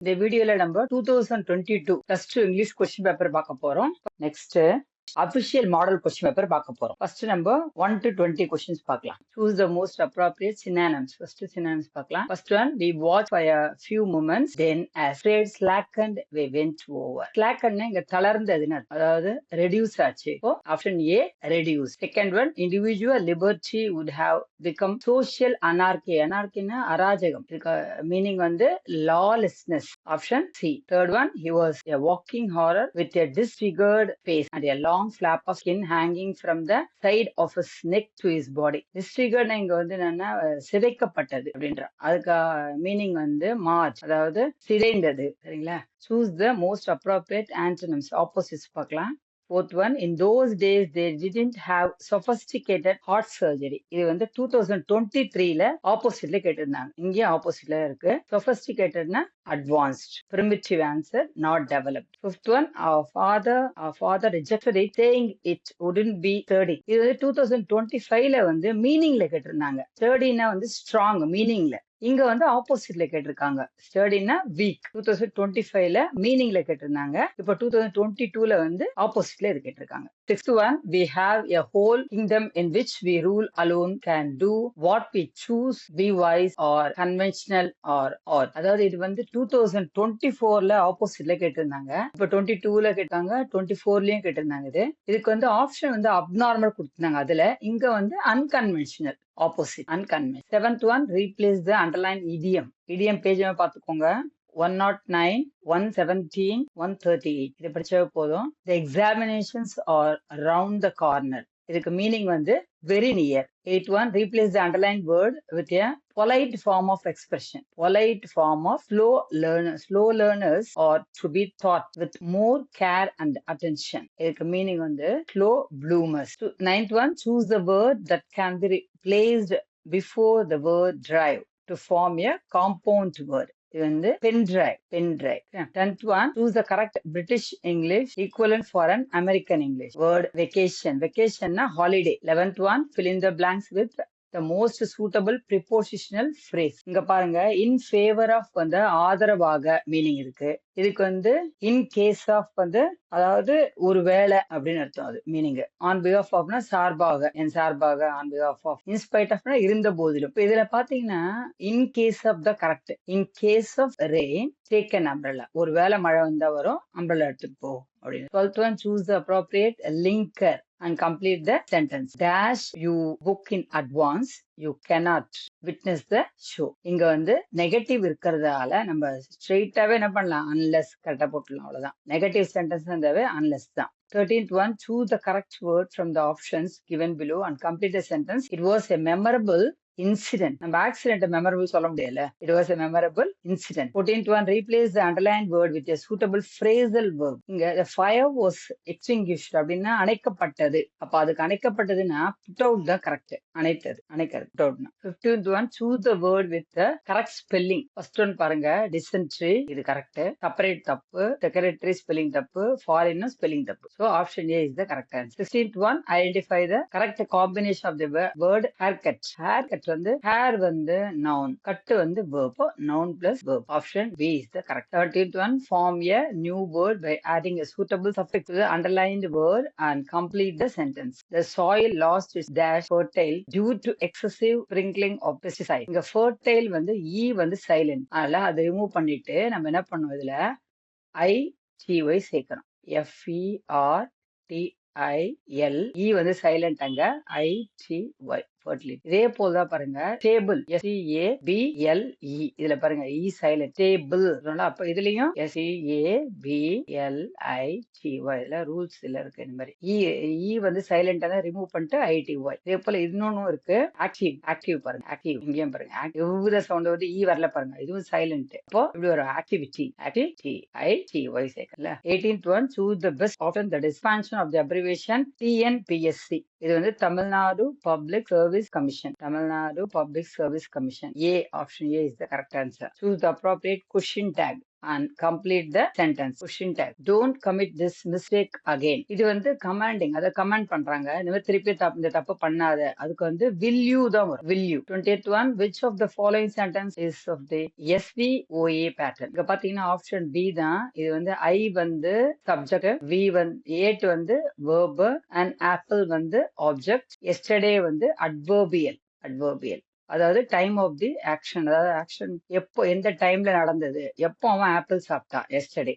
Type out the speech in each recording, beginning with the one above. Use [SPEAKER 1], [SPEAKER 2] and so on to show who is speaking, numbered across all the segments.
[SPEAKER 1] இந்த வீடியோல நம்ம 2022 +2 இங்கிலீஷ் கொஸ்டின் பேப்பர் பார்க்க போறோம். Next official model question paper பார்க்க போறோம். ஃபர்ஸ்ட் நம்ம 1 to 20 கொஸ்டின்ஸ் பார்க்கலாம். Choose the most appropriate synonyms. First synonyms பார்க்கலாம். First one, we watched for a few moments, then as trade slackened, we went over. Slackened இங்க தளர்ந்ததுன்னு அர்த்தம். அதாவது reduce ஆச்சு. இப்போ option A reduce. Second one, individual liberty would have become social anarchy. Anarchyனா அராஜகம். இதுக்கு meaning வந்து lawlessness. Option C. Third one, he was a walking horror with a disfigured face and a long flap of skin hanging from the side of his neck to his body. Disfigured இங்க வந்து என்னன்னா சிதைக்கப்பட்டது அப்படின்ற அதுக்கு meaning வந்து March, அதாவது சிதைந்தது. சரிங்களா? Choose the most appropriate antonyms. Opposites பார்க்கலாம். Fourth one, in those days they didn't have sophisticated heart surgery. இது வந்து 2023ல ஆப்போசிட்ல கேட்டிருந்தாங்க. இங்கே ஆப்போசிட்ல இருக்கு. Sophisticatedனா advanced. Primitive answer, not developed. Fifth one, our father rejected it, saying it wouldn't be sturdy. இது 2025ல வந்து மீனிங்ல கேட்டிருந்தாங்க. Sturdyனா வந்து strong மீனிங்ல. இங்க வந்து ஆப்போசிட்ல கேட்டிருக்காங்க. ஸ்டடினா வீக். 2025ல மீனிங்ல கேட்டிருந்தாங்க. இப்போ 2022ல வந்து ஆப்போசிட்ல இது கேட்டிருக்காங்க. Sixth one, we have a whole kingdom in which we rule alone, can do what we choose, be wise or conventional or அதாவது இது வந்து 2024ல ஆப்போசிட்ல கேட்டிருந்தாங்க. இப்போ 22ல கேட்டாங்க, 24லயும் கேட்டிருந்தாங்க. இதுக்கு வந்து ஆப்ஷன் வந்து அப்நார்மல் கொடுத்திருந்தாங்க. அதுல இங்க வந்து unconventional, opposite, unconventional. Seventh one, replace the underlined idiom. Idiom page பார்த்துக்கோங்க. 109, 117, 138. இதை படிச்சா போதும். The examinations are around the corner. இதுக்கு மீனிங் வந்து very near. Eighth one, replace the underlined word with a polite form of expression. Polite form of slow learners. Slow learners are to be taught with more care and attention. இதுக்கு meaning வந்து slow bloomers. Ninth one, choose the word that can be placed before the word drive to form a compound word. இது வந்து pen drive. 10th one, choose the correct British English equivalent for an American English. Word vacation. Vacation na holiday. 11th one, fill in the blanks with the most suitable prepositional phrase. இங்க பாருங்க, in favor of வந்து ஆதரவாக meaning இருக்கு. இதுக்கு வந்து in case of வந்து அதாவது ஒரு வேலை அப்படின்னு அர்த்தம். அது மீனிங் on behalf ofனா சார்பாக, என் சார்பாக, on behalf of, in spite ofனா இருந்த போதிலும். இப்ப இதுல பாத்தீங்கன்னா in case of the correct. In case of rain, take an umbrella. ஒரு வேளை மழை வந்தா வரும், umbrella எடுத்துட்டு போ அப்படின்னு. 12th one, choose the appropriate linker and complete the sentence. Dash you book in advance, you cannot witness the show. இங்க வந்து நெகட்டிவ் இருக்கிறதால நம்ம ஸ்ட்ரெயிட்டாவே என்ன பண்ணலாம், unless கரெக்டா போட்டுலாம். அவ்வளவுதான். நெகட்டிவ் சென்டென்ஸ் இருந்தாவே unless தான். 13th one, choose the correct word from the options given below and complete the sentence. It was a memorable incident. நம்ம ஆக்சிடென்ட் மெமரபிள் சொல்ல முடியல. It was a memorable incident. 14th one, replace the underlined word with a suitable phrasal verb. இங்க the fire was extinguished அப்படின்னா அணைக்கப்பட்டது. அப்ப அதுக்கு அணைக்கப்பட்டதுன்னா put out தான் correct. அணைக்கிறது put out. 15th one, choose the word with the correct spelling. First one பாருங்க, dysentery இது correct. Separate தப்பு, secretary spelling தப்பு, foreign spelling தப்பு. So option A is the correct answer. 16th one, identify the correct combination of the word haircut. Haircut வந்து hair வந்து noun, cut வந்து verb. Noun plus verb. Option B is the correct. 13th one, form a new word by adding a suitable suffix to the underlined word and complete the sentence. The soil lost its dash fertile due to excessive sprinkling of pesticide. இங்க fertile வந்து E வந்து silent. அதனால அதை remove பண்ணிட்டு நம்ம என்ன பண்ணுவோம், இதுல ITY சேர்க்கணும். FERTIL. E வந்து சைலண்ட், அங்க ITY fertility. இதே போலதான் பாருங்க, stable SEABLE. இதுல பாருங்க E silent, stable. அப்ப இதுலயும் SEABLITY. இதுல ரூல்ஸ் இல்ல இருக்கு. இந்த மாதிரி E வந்து சைலண்ட் ரிமூவ் பண்ணிட்டு ITY. இதே போல இன்னொன்னும் இருக்கு, ஆக்டிவ் பாருங்க, ஆக்டிவ். இங்கேயும் பாருங்க, எவ்வித சவுண்ட் வந்து E வரல பாருங்க, இதுவும் சைலண்ட். இப்போ இப்படி ஒரு ஆக்டிவிட்டி ITY சேர்க்கல. 18th one, choose the best option, the expansion of the abbreviation TNPSC. இது வந்து Tamil Nadu public service commission. Tamil Nadu public service commission. A, option A is the correct answer. Choose the appropriate question tag. and complete the sentence. Question tag. Don't commit this mistake again. இது வந்து commanding. அதை command பண்றாங்க. இந்த மாதிரி திருப்பி இந்த தப்பு பண்ணாத. அதுக்கு வந்து will you தான் வரும். Will you. 20th one. Which of the following sentence is of the SVOA pattern? இங்க பாத்தீங்கன்னா option B தான். இது வந்து I வந்து subject, V வந்து 8 வந்து verb and apple வந்து object. Yesterday வந்து adverbial. அதாவது டைம் ஆஃப் தி ஆக்ஷன், அதாவது ஆக்ஷன் எப்போ எந்த டைம்ல நடந்தது, எப்போ அவன் ஆப்பிள் சாப்பிட்டான், எஸ்டர்டே.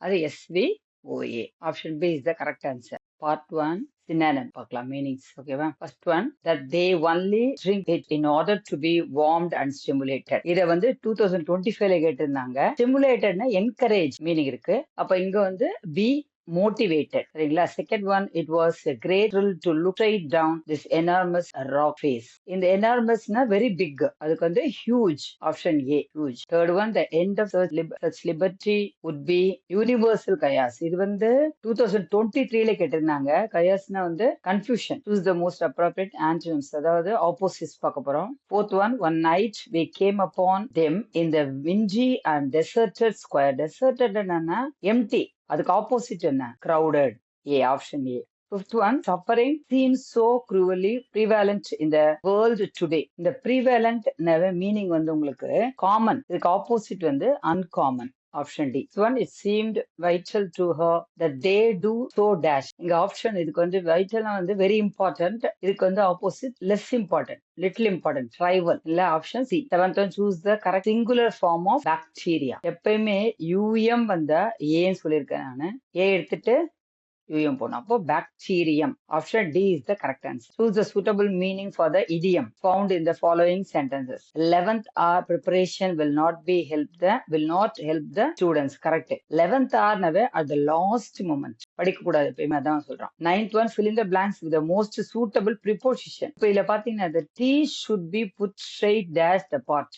[SPEAKER 1] அது SVOA. Option B is the correct answer. Part 1 synonym பார்க்கலாம், மீனிங்ஸ். ஓகேவா? First one, that they only drink it in order to be warmed and stimulated. இத வந்து 2025ல கேட்டிருந்தாங்க. ஸ்டிமுலேட்டட்னா என்கரேஜ் மீனிங் இருக்கு. அப்ப இங்க வந்து பி motivated. சரிங்களா? Second one, it was a great thrill to look straight down this enormous rock face. இந்த enormousனா very big, அதுக்கு வந்து huge. Option A, huge. Third one, the end of such liberty would be universal chaos. இது வந்து 2023ல கேட்டிருந்தாங்க. chaosனா வந்து confusion. Choose the most appropriate antonyms, அதாவது opposites பார்க்க போறோம். Fourth one, one night we came upon them in the windy and deserted square. deserted என்னன்னா empty, அதுக்கு opposite என்ன? crowded. A, option A. Fifth one, suffering seems so cruelly prevalent in the world today. இந்த prevalent meaning வந்து உங்களுக்கு common, இதுக்கு opposite வந்து uncommon. Option D. One, it seemed vital to her that they do so dash. இங்க option இதுக்கு வந்து வைட்டல்னா வந்து வெரி இம்பார்ட்டன்ட், இதுக்கு வந்து opposite less important, little important, trivial. இல்ல option C. Seventh one, choose the correct singular form of bacteria. எப்பயுமே um வந்தா ஏன்னு சொல்லியிருக்கேன் நானு. ஏ எடுத்துட்டு யூஎம் போனோம். அப்போ bacterium. Option D is the correct answer. Choose the suitable meaning for the idiom found in the following sentences. 11th hour preparation will not help the students. Correct. 11th hour நவே at the last moment, படிக்க கூடாது எப்பயுமே, அதான் சொல்றான். 9th one, fill in the blanks with the most suitable preposition. இப்போ இதுல பாத்தீங்கன்னா the T should be put straight dash the part.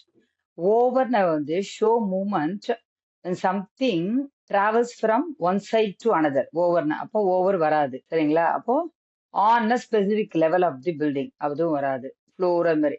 [SPEAKER 1] over வந்து show movement and something travels from one side to another. ஓவர்னா அப்போ over வராது. சரிங்களா? அப்போ on a specific level of the building அதுவும் வராது. ஃப்ளோர் அது மாதிரி.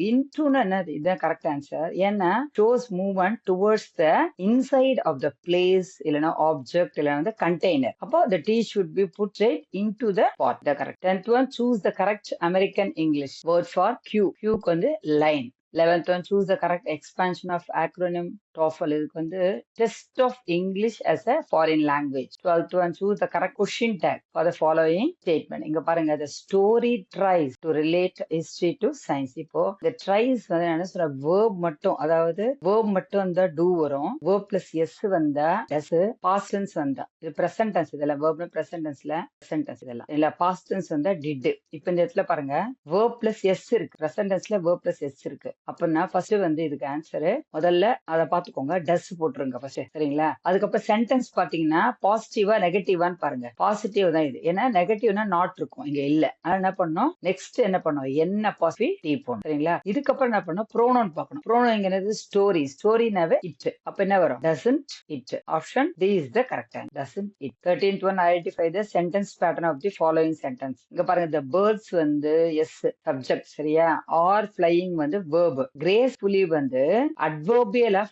[SPEAKER 1] இன்டூன்னு என்னது? இதுதான் கரெக்ட் ஆன்சர். ஏன்னா shows movement towards the inside of the place, இல்லைன்னா ஆப்ஜெக்ட், இல்லைன்னா வந்து கண்டெய்னர். அப்போ the tea should be put straight into the pot. The correct. 10th one, choose the correct American English word for Q. Qக்கு வந்து line. 11th one, choose the correct expansion of acronym TOEFL. இதுக்கு வந்து test of English as a foreign language. 12th one, choose the correct question tag for the following statement. இங்க பாருங்க, the story tries to relate history to science. இப்போ the tries வந்து என்ன சொல்ற, verb மட்டும், அதாவது verb மட்டும் வந்தா do வரும், verb plus s வந்தா s, past tense வந்தா இது present tense. இதெல்லாம் verb present tenseல present tense, இதெல்லாம் இல்ல past tense வந்தா did. இப்போ இந்த இடத்துல பாருங்க verb plus s இருக்கு, present tenseல verb plus s இருக்கு. அப்படின்னா ஃபர்ஸ்ட் வந்து இதுக்கு ஆன்சரு முதல்ல அதை பார்த்துக்கோங்க, டஸ் போட்டுருங்க ஃபர்ஸ்ட். சரிங்களா? அதுக்கப்புறம் சென்டென்ஸ் பாத்தீங்கன்னா பாசிட்டிவா நெகட்டிவான்னு பாருங்க. பாசிட்டிவ் தான் இது, ஏன்னா நெகட்டிவ்னா நாட் இருக்கும், இங்க இல்ல. ஆனா என்ன பண்ணணும், நெக்ஸ்ட் என்ன பண்ணும், என்ன பாசிட்டிவ் போகணும். சரிங்களா? இதுக்கப்புறம் என்ன பண்ணணும், ப்ரோனோன் பார்க்கணும். ப்ரோனோன் இங்க என்னது, ஸ்டோரி. ஸ்டோரினாவே இட். அப்ப என்ன வரும், doesn't it. Option D is the correct answer. Doesn't it. 13th one, identify the sentence pattern of the following sentence. இங்க பாருங்க, the birds வந்து எஸ் சப்ஜெக்ட். சரியா? ஆர் flying வந்து verb. gracefully வந்து adverbial of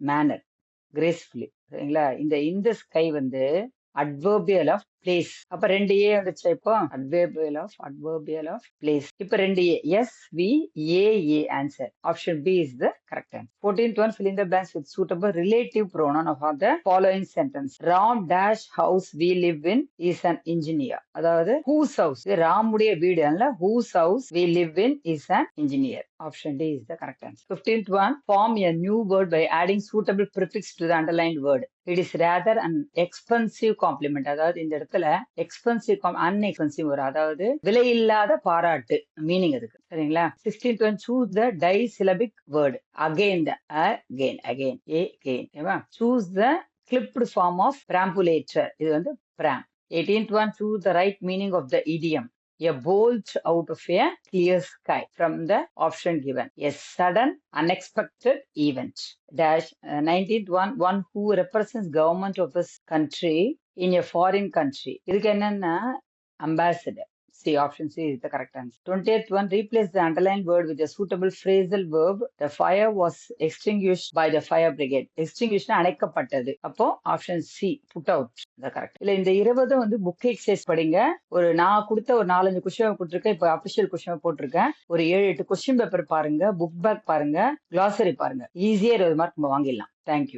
[SPEAKER 1] manner. gracefully. சரிங்களா? இந்த sky வந்து adverbial of place. அப்ப ரெண்டு ஏ வந்துச்சு. இப்போ adverbial of place. இப்ப ரெண்டு A, SVAA answer. Option B is the correct answer. 14th one, fill in the blanks with suitable relative pronoun of the following sentence. Ram dash house we live in is an engineer. அதாவது whose house, இது ராமுடைய வீடு அல்ல, whose house we live in is an engineer. Option D is the correct answer. 15th one, form a new word by adding suitable prefix to the underlined word. It is rather an expensive compliment. அதாவது இந்த இடத்துல expensive அன்எக்ஸ்பென்சிவ் வரும், அதாவது விலை இல்லாத பாராட்டு meaning அதுக்கு. சரிங்களா? 16th one, choose the disyllabic word. again. Choose the clipped form of perambulator. இது வந்து pram. 18th one, choose the right meaning of the idiom. A bolt out of a clear sky from the option given. A sudden unexpected event. Dash. 19th one who represents government of this country in a foreign country. இதுக்கு என்னன்னா ambassador. C. Option C is the correct answer. 20th one, replace the underlined word with a suitable phrasal verb. The fire was extinguished by the fire brigade. Extinguished அணைக்கப்பட்டது. அப்போ option C, put out the correct. இல்ல இந்த 20 வந்து book exercise படிங்க. நான் கொடுத்த ஒரு 4-5 question கொடுத்துருக்கேன். இப்போ அபிஷியல் கொஸ்டின் போட்டிருக்கேன். ஒரு 7-8 கொஸ்டின் பேப்பர் பாருங்க, புக் பேக் பாருங்க, கிளாசரி பாருங்க. ஈஸியா 20 மார்க் நம்ம வாங்கிடலாம். தேங்க்யூ.